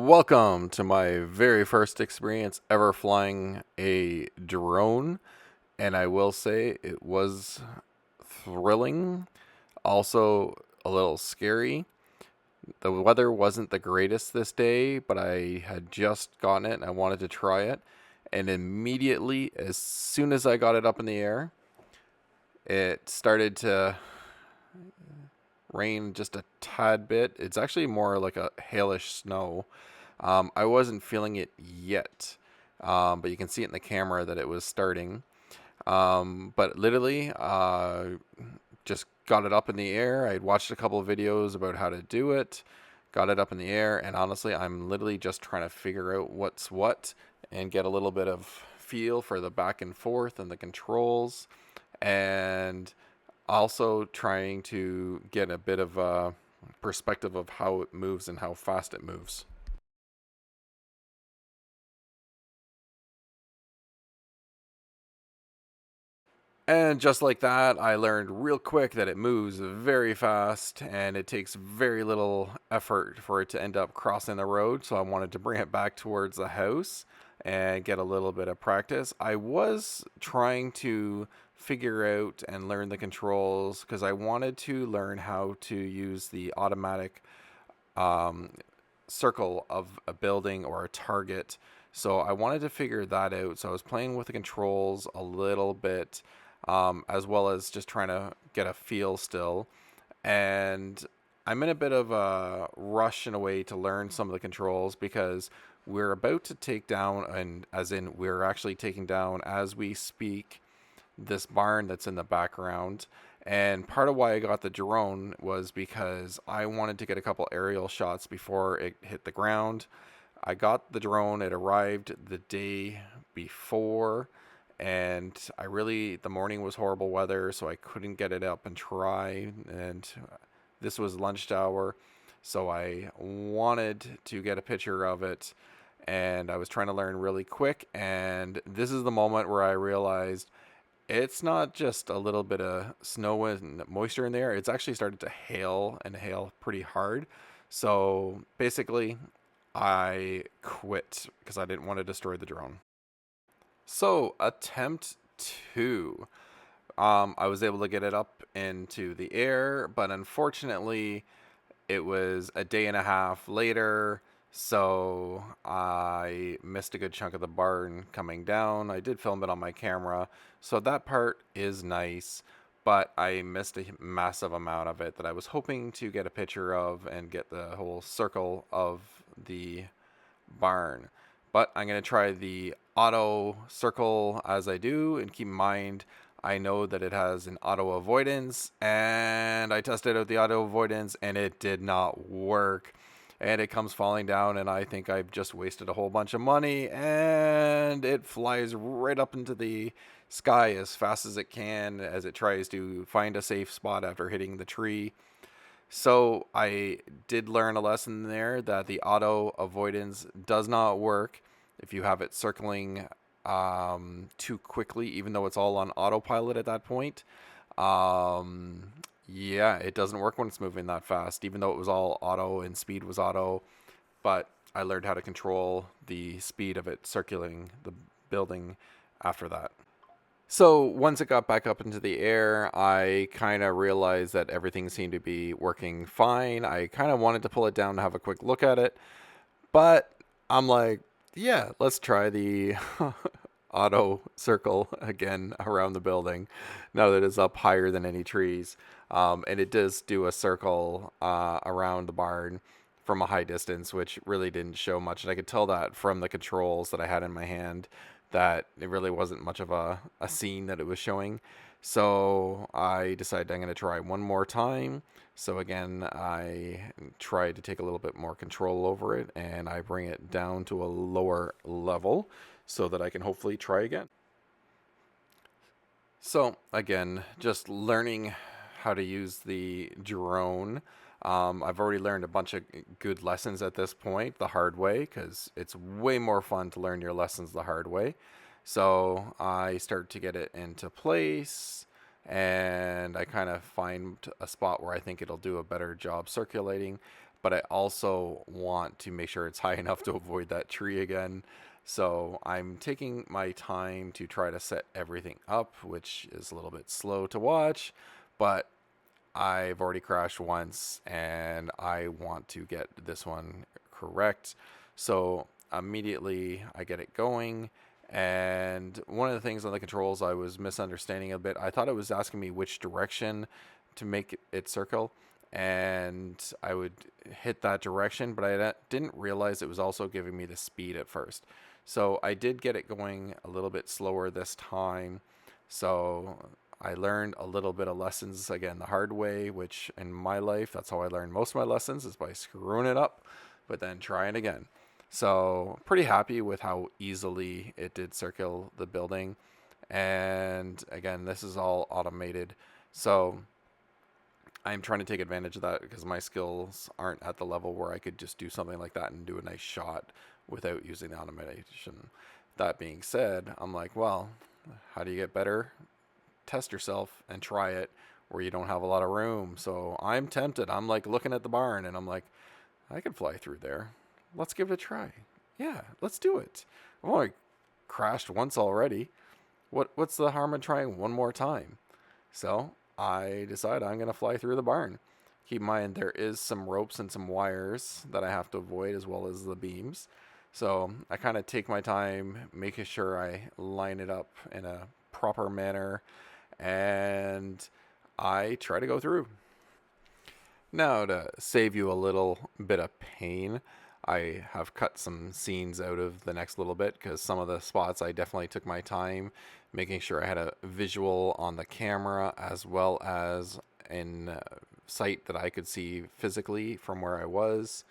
Welcome to my very first experience ever flying a drone, and I will say it was thrilling, also a little scary. The weather wasn't the greatest this day, but I had just gotten it and I wanted to try it. And immediately, as soon as I got it up in the air, it started to rain just a tad bit. It's actually more like a hailish snow. I wasn't feeling it yet, but you can see it in the camera that it was starting. But literally, just got it up in the air. I'd watched a couple of videos about how to do it, got it up in the air, and honestly, I'm literally just trying to figure out what's what and get a little bit of feel for the back and forth and the controls, and also trying to get a bit of a perspective of how it moves and how fast it moves. And just like that, I learned real quick that it moves very fast and it takes very little effort for it to end up crossing the road. So I wanted to bring it back towards the house and get a little bit of practice. I was trying to figure out and learn the controls because I wanted to learn how to use the automatic um, circle of a building or a target. So I wanted to figure that out. So I was playing with the controls a little bit, as well as just trying to get a feel still. And I'm in a bit of a rush in a way to learn some of the controls because we're about to take down, and as in we're actually taking down as we speak, this barn that's in the background. And part of why I got the drone was because I wanted to get a couple aerial shots before it hit the ground. I got the drone, it arrived the day before, and the morning was horrible weather, so I couldn't get it up and try. And this was lunch hour, so I wanted to get a picture of it, and I was trying to learn really quick. And this is the moment where I realized it's not just a little bit of snow and moisture in there. It's actually started to hail and hail pretty hard. So basically, I quit because I didn't want to destroy the drone. So, attempt two. I was able to get it up into the air, but unfortunately, it was a day and a half later, so I missed a good chunk of the barn coming down. I did film it on my camera, so that part is nice, but I missed a massive amount of it that I was hoping to get a picture of and get the whole circle of the barn. But I'm going to try the auto circle as I do, and keep in mind I know that it has an auto avoidance, and I tested out the auto avoidance and it did not work. And it comes falling down, and I think I've just wasted a whole bunch of money, and it flies right up into the sky as fast as it can as it tries to find a safe spot after hitting the tree. So I did learn a lesson there that the auto avoidance does not work if you have it circling too quickly, even though it's all on autopilot at that point. Um, yeah, it doesn't work when it's moving that fast, even though it was all auto and speed was auto. But I learned how to control the speed of it circling the building after that. So once it got back up into the air, I kind of realized that everything seemed to be working fine. I kind of wanted to pull it down to have a quick look at it, but I'm like, yeah, let's try the auto circle again around the building now that it's up higher than any trees. And it does do a circle around the barn from a high distance, which really didn't show much. And I could tell that from the controls that I had in my hand that it really wasn't much of a scene that it was showing. So I decided I'm going to try one more time. So again, I try to take a little bit more control over it and I bring it down to a lower level so that I can hopefully try again. So again, just learning how to use the drone. I've already learned a bunch of good lessons at this point the hard way because it's way more fun to learn your lessons the hard way. So I start to get it into place and I kind of find a spot where I think it'll do a better job circulating. but I also want to make sure it's high enough to avoid that tree again. So I'm taking my time to try to set everything up, which is a little bit slow to watch, but I've already crashed once and I want to get this one correct. So immediately I get it going. And one of the things on the controls I was misunderstanding a bit. I thought it was asking me which direction to make it circle, and I would hit that direction, but I didn't realize it was also giving me the speed at first. So I did get it going a little bit slower this time. So I learned a little bit of lessons again the hard way, which in my life, that's how I learned most of my lessons is by screwing it up, but then trying again. So pretty happy with how easily it did circle the building. And again, this is all automated. So I'm trying to take advantage of that because my skills aren't at the level where I could just do something like that and do a nice shot without using the automation. That being said, I'm like, well, how do you get better? Test yourself and try it where you don't have a lot of room. So I'm tempted. I'm like looking at the barn and I'm like, I could fly through there. Let's give it a try. Yeah, let's do it. I've only crashed once already. What's the harm in trying one more time? So I decide I'm gonna fly through the barn. Keep in mind there is some ropes and some wires that I have to avoid as well as the beams. So I kind of take my time making sure I line it up in a proper manner and I try to go through. Now, to save you a little bit of pain, I have cut some scenes out of the next little bit because some of the spots I definitely took my time making sure I had a visual on the camera as well as in sight that I could see physically from where I was.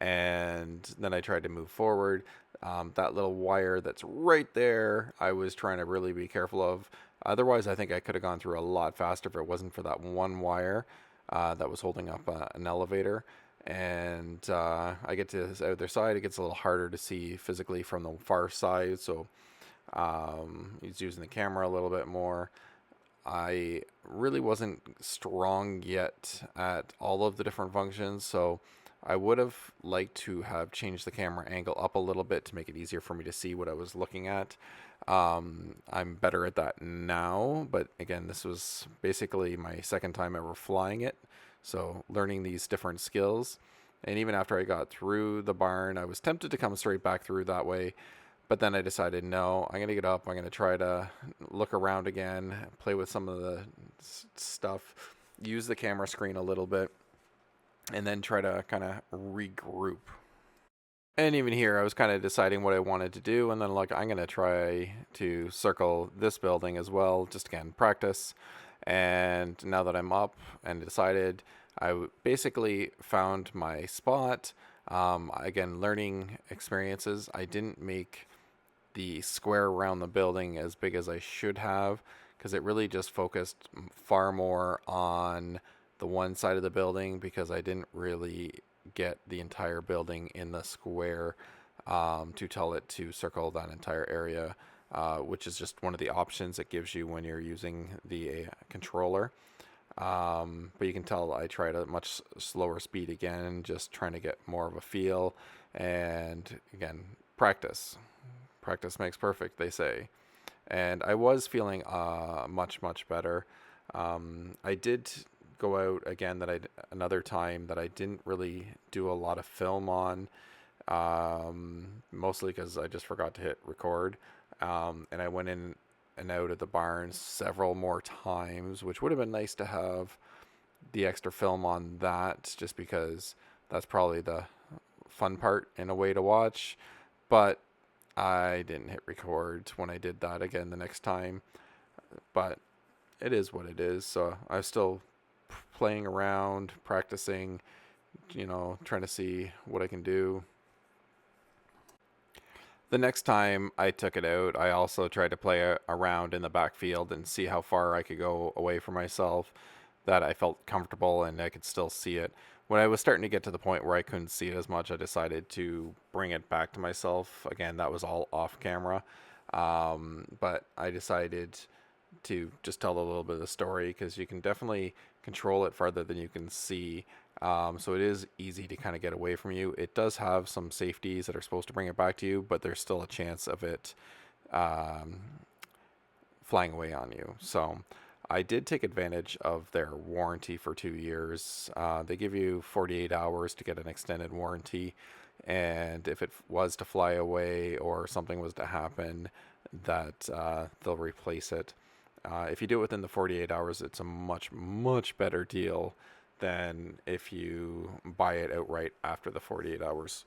And then I tried to move forward. That little wire that's right there, I was trying to really be careful of. Otherwise, I think I could have gone through a lot faster if it wasn't for that one wire that was holding up an elevator. And I get to the other side, it gets a little harder to see physically from the far side. So he's using the camera a little bit more. I really wasn't strong yet at all of the different functions, so I would have liked to have changed the camera angle up a little bit to make it easier for me to see what I was looking at. I'm better at that now, but again, this was basically my second time ever flying it, so learning these different skills. And even after I got through the barn, I was tempted to come straight back through that way, but then I decided, no, I'm going to get up. I'm going to try to look around again, play with some of the stuff, use the camera screen a little bit, and then try to kind of regroup. And even here, I was kind of deciding what I wanted to do. And then, like, I'm going to try to circle this building as well, just again, practice. And now that I'm up and decided, basically found my spot. Again, learning experiences. I didn't make the square around the building as big as I should have because it really just focused far more on the one side of the building because I didn't really get the entire building in the square to tell it to circle that entire area, which is just one of the options it gives you when you're using the controller. But you can tell I tried a much slower speed again, just trying to get more of a feel. And again, practice. Practice makes perfect, they say. And I was feeling much, much better. I did go out again another time that I didn't really do a lot of film on, mostly because I just forgot to hit record. And I went in and out of the barn several more times, which would have been nice to have the extra film on that, just because that's probably the fun part in a way to watch. But I didn't hit record when I did that again the next time. But it is what it is. So I'm still playing around, practicing, trying to see what I can do. The next time I took it out, I also tried to play around in the backfield and see how far I could go away from myself, that I felt comfortable and I could still see it. When I was starting to get to the point where I couldn't see it as much, I decided to bring it back to myself. Again, that was all off camera. But I decided to just tell a little bit of the story, because you can definitely control it farther than you can see. So it is easy to kind of get away from you. It does have some safeties that are supposed to bring it back to you, but there's still a chance of it um, flying away on you. So I did take advantage of their warranty for 2 years. They give you 48 hours to get an extended warranty. And if it was to fly away or something was to happen, that they'll replace it. If you do it within the 48 hours, it's a much, much better deal than if you buy it outright after the 48 hours.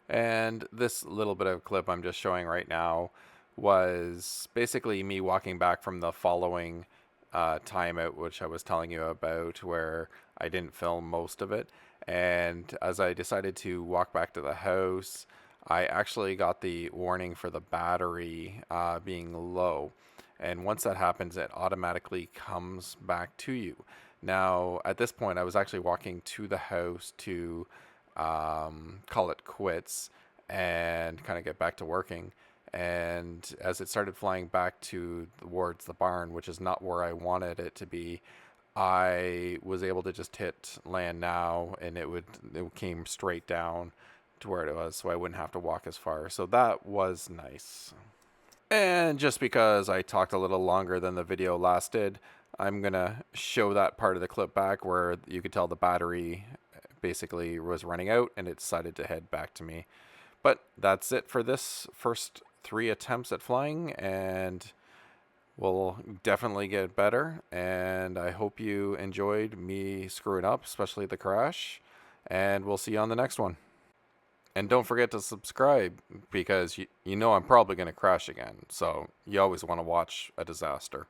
And this little bit of clip I'm just showing right now was basically me walking back from the following timeout, which I was telling you about, where I didn't film most of it. And as I decided to walk back to the house, I actually got the warning for the battery being low. And once that happens, it automatically comes back to you. Now, at this point, I was actually walking to the house to call it quits and kind of get back to working. And as it started flying back towards the barn, which is not where I wanted it to be, I was able to just hit land now, and it came straight down to where it was, so I wouldn't have to walk as far. So that was nice. And just because I talked a little longer than the video lasted, I'm gonna show that part of the clip back where you could tell the battery basically was running out and it decided to head back to me. But that's it for this first 3 attempts at flying, and we'll definitely get better. And I hope you enjoyed me screwing up, especially the crash. And we'll see you on the next one. And don't forget to subscribe, because you know I'm probably going to crash again. So you always want to watch a disaster.